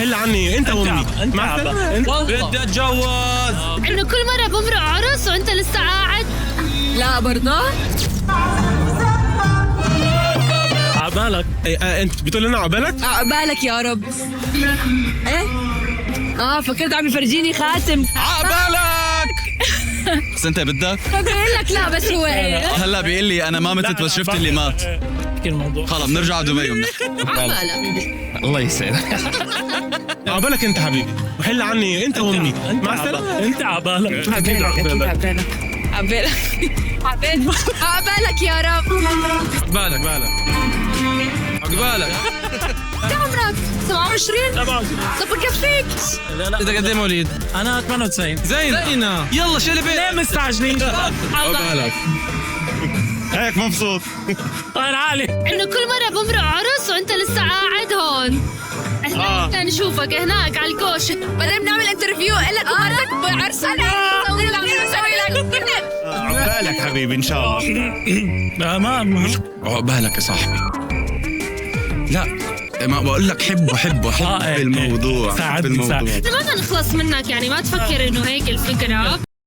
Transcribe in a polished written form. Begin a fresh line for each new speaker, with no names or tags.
وحل عني انت وامي. مع السلامه.
بدي اتجوز.
انه كل مرة بمرق عرس وانت لسه قاعد.
لا برضه
عبالك.
انت بتقول لنا عقبالك؟
عقبالك يا رب. ايه فكرت عم يفرجيني خاتم.
عقبالك. بس انت بدك؟
بقول لك لا بس هو
هلا بيقول لي انا ما متت بس شفت اللي مات. خلص بنرجع على دبي وبنحكي.
عقبالك.
الله يسعدك.
عقبالك انت حبيبي وحل عني انت وامي. مع السلامه.
انت عبالك.
عقبالك عقبالك عقبالك يا رب.
عقبالك عقبالك.
كم عمرك؟ 27؟
طبعا.
طب بكفيك.
انت قد ايه مواليد؟ انا 98. زينة يلا شيل بيت. ليه مستعجلين؟
عقبالك. هيك مبسوط.
طير عالي.
انه كل مرة بمرق عرس وانت لسه قاعد هون. احنا نشوفك هناك على الكوش.
بعدين بنعمل انترفيو لك ومرتك بعرسنا. نسوي لك
عقبالك حبيبي ان شاء الله.
ما عقبالك يا صاحبي. لا ما بقول لك حب الموضوع.
ما نخلص منك يعني ما تفكر انه هيك الفكرة.